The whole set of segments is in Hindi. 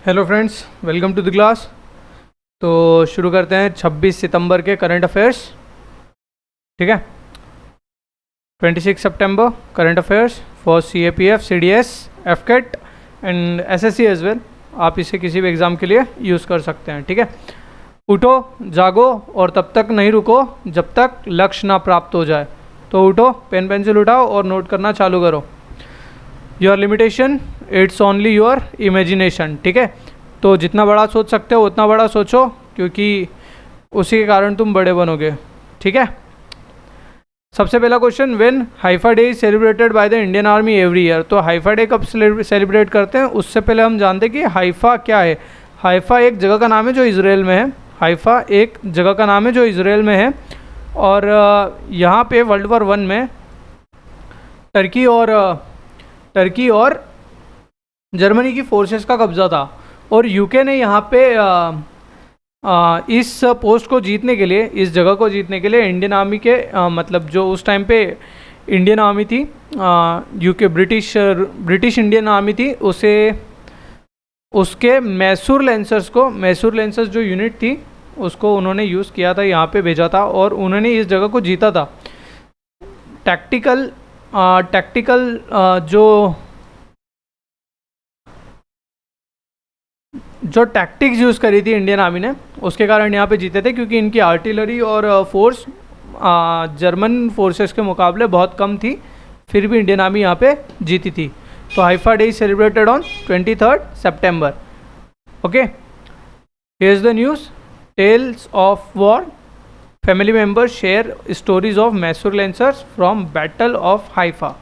Hello friends, welcome to the class. तो शुरू करते हैं 26 सितंबर के करंट अफेयर्स। ठीक है, 26 सितंबर current affairs for CAPF, CDS, FCAT and SSC as well. आप इसे किसी भी एग्ज़ाम के लिए यूज़ कर सकते हैं। ठीक है, उठो, जागो और तब तक नहीं रुको जब तक लक्ष्य ना प्राप्त हो जाए। तो उठो, पेन पेंसिल उठाओ और नोट करना चालू करो। Your limitation, it's only your imagination. ठीक है, तो जितना बड़ा सोच सकते हो उतना बड़ा सोचो, क्योंकि उसी के कारण तुम बड़े बनोगे। ठीक है, सबसे पहला question, when Haifa day is celebrated by the Indian army every year. तो हाइफा डे कब सेलिब्रेट करते हैं, उससे पहले हम जानते हैं कि हाइफा क्या है। हाइफा एक जगह का नाम है जो इजराइल में है। हाइफा एक जगह का नाम है जो इजराइल में है, और यहाँ पे वर्ल्ड वॉर 1 में टर्की और जर्मनी की फोर्सेस का कब्जा था, और यूके ने यहाँ पे इस पोस्ट को जीतने के लिए, इस जगह को जीतने के लिए इंडियन आर्मी के मतलब जो उस टाइम पे इंडियन आर्मी थी, यूके ब्रिटिश इंडियन आर्मी थी, उसके मैसूर लेंसर्स जो यूनिट थी उसको उन्होंने यूज़ किया था, यहाँ पे भेजा था और उन्होंने इस जगह को जीता था। टैक्टिकल जो टैक्टिक्स यूज़ करी थी इंडियन आर्मी ने, उसके कारण यहाँ पे जीते थे, क्योंकि इनकी आर्टिलरी और फोर्स जर्मन फोर्सेस के मुकाबले बहुत कम थी, फिर भी इंडियन आर्मी यहाँ पे जीती थी। तो Haifa day is celebrated on 23 September. Okay, here is the news, tales of war, family members share stories of Mysore lancers from battle of Haifa.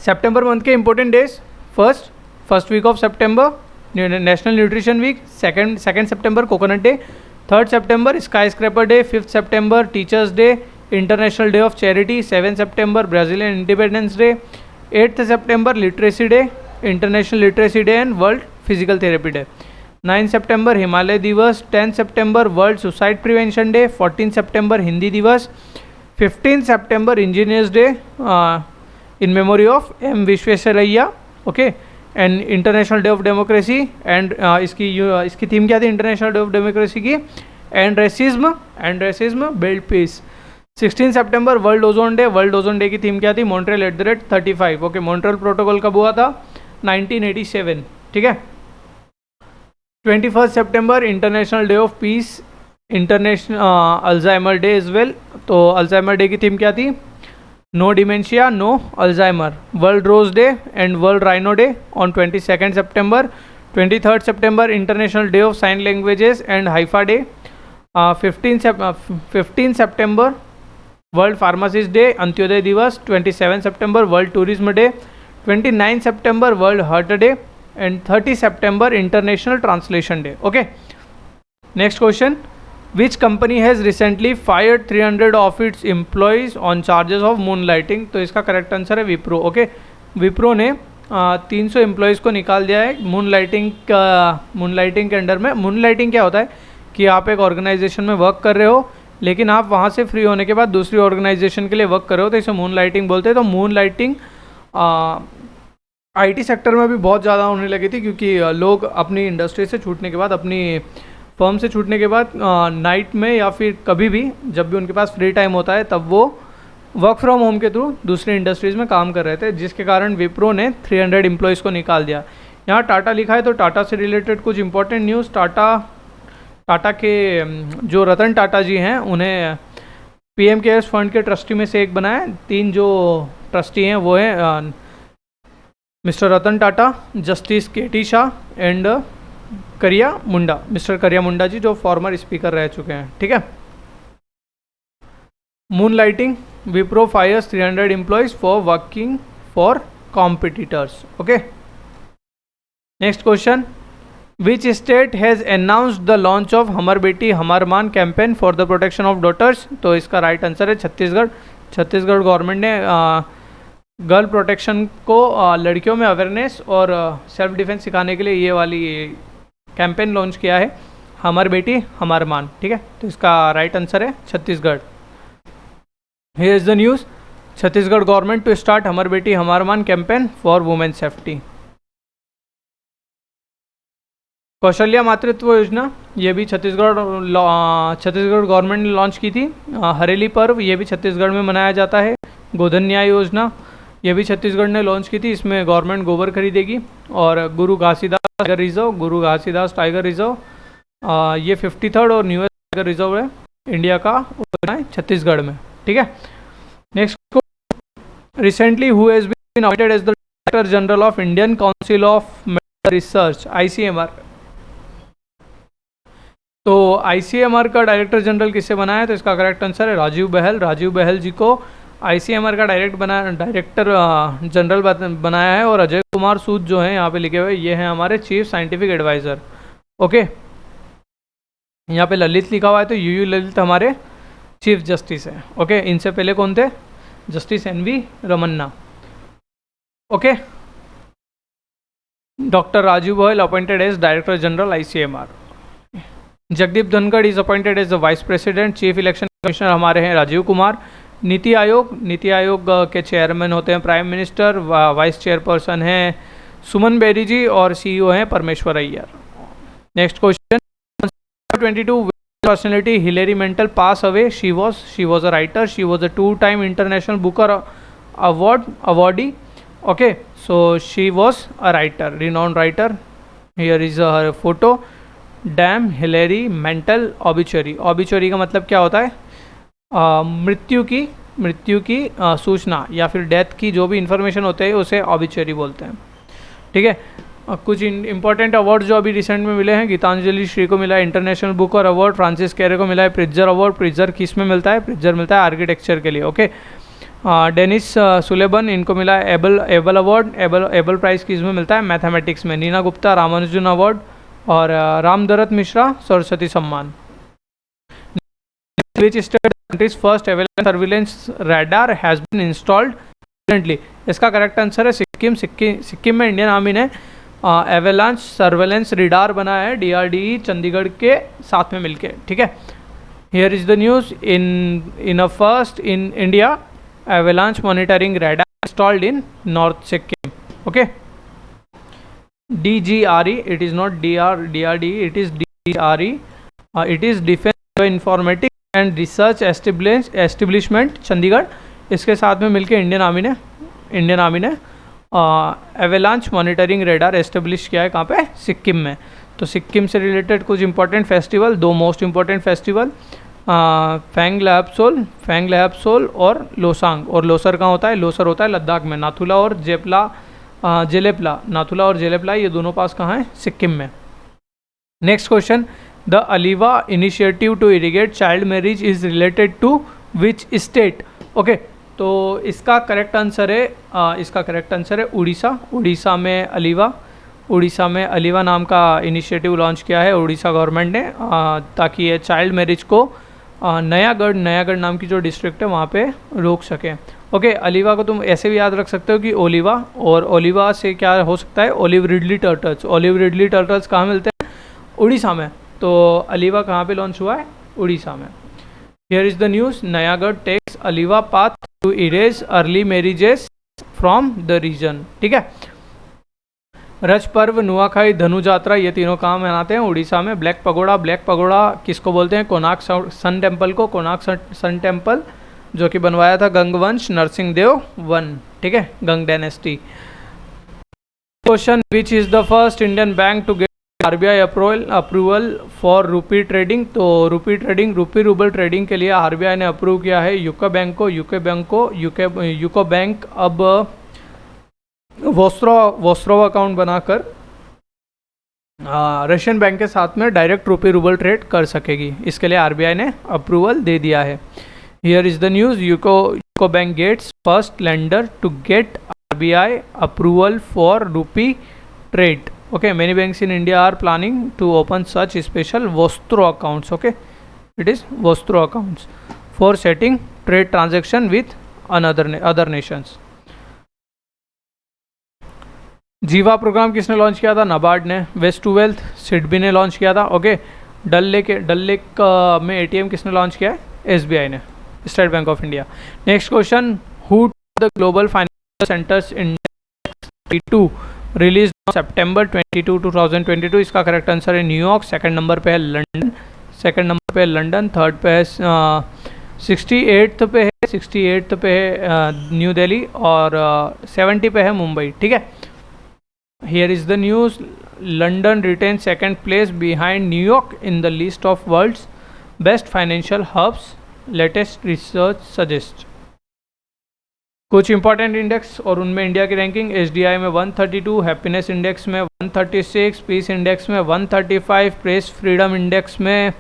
September month के important days, first week of September national nutrition week, second September coconut day, 3 September skyscraper day, 5 September teachers day, international day of charity, 7 September Brazilian independence day, 8 September literacy day, international literacy day and world physical therapy day, 9 September Himalaya दिवस, 10 September world suicide prevention day, 14 September Hindi दिवस, 15 September engineers day in memory of M Visvesvaraya. Okay, and international day of democracy and इसकी थीम क्या थी इंटरनेशनल डे ऑफ डेमोक्रेसी की, end racism build peace. 16 September world ozone day की थीम क्या थी, मॉन्ट्रियल @35। ओके, मॉन्ट्रियल प्रोटोकॉल कब हुआ था, 1987। ठीक है, 21 September international day of peace, international Alzheimer day as well. तो अल्जाइमर डे की थीम क्या थी, no dementia no Alzheimer. World rose day and world rhino day on 22 सितंबर। 23 September international day of sign languages and Haifa day. 15 September world pharmacist day, Antyodaya दिवस। 27 September world tourism day, 29 September world heart day and 30 September international translation day. Okay, next question, which company has recently fired 300 of its employees on charges of moon lighting. तो इसका करेक्ट आंसर है विप्रो। ओके, विप्रो ने 300 एम्प्लॉयज़ को निकाल दिया है मून लाइटिंग के अंडर में। मून लाइटिंग क्या होता है कि आप एक ऑर्गेनाइजेशन में वर्क कर रहे हो, लेकिन आप वहाँ से फ्री होने के बाद दूसरी ऑर्गेनाइजेशन के लिए वर्क कर रहे हो, तो इसे मून लाइटिंग बोलते हैं। तो मून लाइटिंग IT सेक्टर में भी बहुत ज़्यादा होने लगी थी, क्योंकि लोग अपनी इंडस्ट्री से छूटने के बाद, अपनी फर्म से छूटने के बाद नाइट में या फिर कभी भी जब भी उनके पास फ्री टाइम होता है, तब वो वर्क फ्रॉम होम के थ्रू दूसरी इंडस्ट्रीज़ में काम कर रहे थे, जिसके कारण विप्रो ने 300 एम्प्लॉयज़ को निकाल दिया। यहाँ टाटा लिखा है, तो टाटा से रिलेटेड कुछ इंपॉर्टेंट न्यूज़। टाटा के जो रतन टाटा जी हैं, उन्हें PM केयर्स फंड के ट्रस्टी में से एक बनाया। 3 जो ट्रस्टी हैं वो हैं mister Ratan Tata, justice KT Shah and करिया मुंडा, मिस्टर करिया मुंडा जी, जो फॉर्मर स्पीकर रह चुके हैं। ठीक है, moonlighting, Wipro fires 300 employees for working for competitors. Okay, next question, which state has announced the launch of Hamar Beti Hamar Maan campaign for the protection of daughters. तो इसका राइट आंसर है छत्तीसगढ़। छत्तीसगढ़ गवर्नमेंट ने गर्ल प्रोटेक्शन को, लड़कियों में अवेयरनेस और सेल्फ डिफेंस सिखाने के लिए ये वाली कैंपेन लॉन्च किया है, हमर बेटी हमर मान। ठीक है, तो इसका राइट आंसर है Chhattisgarh. Here is the news, Chhattisgarh government to start Hamar Beti Hamar Maan campaign for women safety. Kaushalya Matritva Yojana, ये भी छत्तीसगढ़ गवर्नमेंट ने लॉन्च की थी। हरेली पर्व, ये भी छत्तीसगढ़ में मनाया जाता है। गोधन न्याय योजना, ये भी छत्तीसगढ़ ने लॉन्च की थी, इसमें गवर्नमेंट गोबर खरीदेगी। और गुरु घासीदास टाइगर रिजर्व, ये 53rd और न्यूएस्ट टाइगर रिजर्व है इंडिया का, है छत्तीसगढ़ में। ठीक है, next, recently who has been appointed as the director general of Indian council of medical research, ICMR। तो ICMR का डायरेक्टर जनरल किससे बनाया है? तो इसका करेक्ट आंसर है राजीव बहल। राजीव बहल जी को ICMR का डायरेक्टर जनरल बनाया है। और अजय कुमार सूद जो है यहाँ पे लिखे हुए, ये हैं हमारे चीफ साइंटिफिक एडवाइज़र। ओके, यहाँ पे ललित लिखा हुआ है, तो UU ललित हमारे चीफ जस्टिस हैं। ओके, इनसे पहले कौन थे? Justice NV Ramana. Okay, doctor Rajiv Bahl appointed as director general ICMR। Jagdeep Dhankhar is appointed as the vice president. Chief election commissioner हमारे हैं राजीव कुमार। नीति आयोग के चेयरमैन होते हैं प्राइम मिनिस्टर। वाइस चेयरपर्सन हैं सुमन बेरी जी और CEO हैं परमेश्वर Iyer. Next question, 22 personality Hillary mental pass away. She was a writer, she was a 2-time international Booker awardee. Okay, so she was a writer, renowned writer. Here is her photo. Dam Hillary mental obituary. Obituary का मतलब क्या होता है? मृत्यु की सूचना या फिर डेथ की जो भी इंफॉर्मेशन होते हैं उसे ऑबिचुरी बोलते हैं। ठीक है, कुछ इंपॉर्टेंट अवार्ड जो अभी रिसेंट में मिले हैं, गीतांजलि श्री को मिला है इंटरनेशनल बुकर अवार्ड, फ्रांसिस कैरे को मिला है प्रिट्जर अवार्ड। प्रिट्जर किस में मिलता है? प्रिट्जर मिलता है आर्किटेक्चर के लिए। ओके, डेनिस सुलेबन, इनको मिला है एबल अवार्ड। एबल प्राइज किस में मिलता है? मैथमेटिक्स में। नीना गुप्ता रामानुजन अवार्ड। और रामदरत मिश्रा सरस्वती सम्मान। Which state country's first avalanche surveillance radar has been installed recently? इसका करेक्ट आंसर है सिक्किम में इंडियन आर्मी ने एवेलांच सर्वेलेंस रिडार बनाया है DRDE चंडीगढ़ के साथ में मिलके। ठीक है, here is the news, in a first in India avalanche monitoring radar installed in North Sikkim. Okay, DGRE, it is not DRDE, it is DGRE. It is Defense Informatics and research establishment Chandigarh, इसके साथ में मिलकर इंडियन आर्मी ने एवेलांच मॉनिटरिंग रेडार एस्टेब्लिश किया है। कहाँ पे? सिक्किम में। तो सिक्किम से रिलेटेड कुछ important festival, 2 most important festival, Pang Lhabsol और लोसांग। और लोसर कहाँ होता है? लोसर होता है लद्दाख में। नाथुला और जेलेपला ये दोनों पास कहाँ हैं? सिक्किम में। Next question, the Aliva initiative to eradicate child marriage is related to which state? Okay, तो इसका करेक्ट आंसर है उड़ीसा में अलीवा नाम का इनिशिएटिव लॉन्च किया है उड़ीसा गवर्नमेंट ने, ताकि ये चाइल्ड मैरिज को नयागढ़ नाम की जो डिस्ट्रिक्ट है वहाँ पे रोक सकें। ओके, अलीवा को तुम ऐसे भी याद रख सकते हो कि ओलिवा, और ओलिवा से क्या हो सकता है? ओलिव रिडली टर्टल्स कहाँ मिलते हैं? उड़ीसा में। तो अलीवा कहाँ पे लॉन्च हुआ है? उड़ीसा में। Here is the news, Nayagarh takes Aliva path to erase early marriages from the region. ठीक है, रज पर्व, नुआखाई, धनु यात्रा, ये तीनों कहाँ मनाते हैं? उड़ीसा में। ब्लैक पगोड़ा किसको बोलते हैं? कोणार्क सन टेम्पल को। कोणार्क सन टेम्पल जो कि बनवाया था गंगवंश नरसिंहदेव वन। ठीक है, Ganga dynasty. Question, which is the first Indian bank to get RBI approval for rupee trading? तो रूपी रूबल ट्रेडिंग के लिए RBI ने अप्रूव किया है यूको बैंक अब वोस्ट्रो अकाउंट बनाकर रशियन बैंक के साथ में डायरेक्ट रूपी रूबल ट्रेड कर सकेगी। इसके लिए RBI ने अप्रूवल दे दिया है। Here is the news, UCO bank gets first lender to get RBI approval for rupee trade. Okay, many banks in India are planning to open such special Vostro accounts. Okay, it is Vostro accounts for setting trade transaction with other nations. जीवा प्रोग्राम किसने लॉन्च किया था? नाबार्ड ने. वेस्ट टू वेल्थ सिडबी ने लॉन्च किया था. ओके, डल लेक में ATM किसने लॉन्च किया है? SBI ने, state bank of India. Next question, who the global financial centres index 32 released September 22, 2022। इसका करेक्ट आंसर है न्यूयॉर्क। सेकंड नंबर पे है लंदन, थर्ड पे है 68th पे है 68th पे है न्यू दिल्ली, और 70 पे है मुंबई। ठीक है, here is the news. London retain second place behind New York in the list of world's best financial hubs, latest research suggest. कुछ इंपॉर्टेंट इंडेक्स और उनमें इंडिया की रैंकिंग। एसडीआई में 132, हैप्पीनेस इंडेक्स में 136, पीस इंडेक्स में 135, प्रेस फ्रीडम इंडेक्स में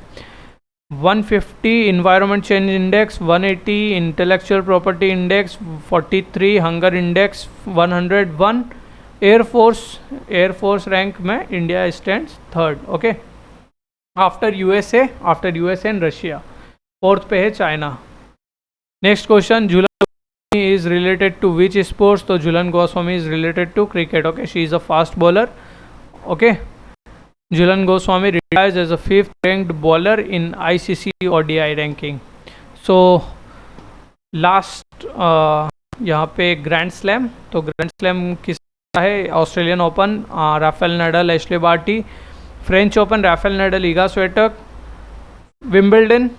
150, environment change index 180, intellectual property index 43, hunger index 101, air force rank में India stands third. Okay, after USA and Russia. Fourth पे है China. Next question, Jhulan is related to which sports? तो Jhulan Goswami is related to cricket. Okay, she is a fast bowler. Okay, Jhulan Goswami retires as a 5th ranked bowler in ICC ODI ranking. So last यहाँ पे ग्रैंड स्लैम, तो ग्रैंड स्लैम किसका है? Australian open Rafael Nadal Ashleigh Barty, French open Rafael Nadal Iga Swiatek, Wimbledon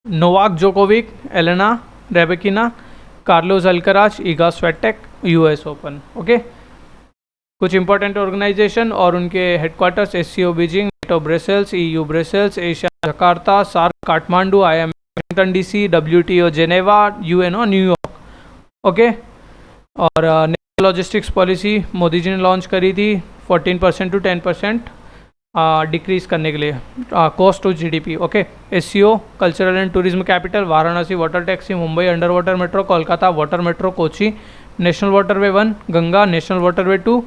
Novak Djokovic Elena Rybakina, Carlos Alcaraz Iga Swiatek, US open. Okay, कुछ इंपॉर्टेंट ऑर्गेनाइजेशन और उनके headquarters. SCO Beijing, NATO Brussels, EU Brussels, Asia Jakarta, SAARC Kathmandu, IIM Washington DC, WTO Geneva, UNO New York. Okay, और national logistics policy Modi ji ने लॉन्च करी थी 14% to 10% डिक्रीज करने के लिए cost to GDP. Okay, SCO cultural and tourism capital, Varanasi water taxi, Mumbai under water metro, Kolkata water metro, Kochi national waterway 1, Ganga national waterway 2,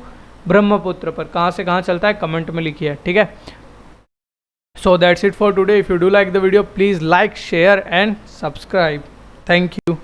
Brahmaputra पर कहाँ से कहाँ चलता है कमेंट में लिखिए। ठीक है, so that's it for today. If you do like the video please like, share and subscribe. Thank you.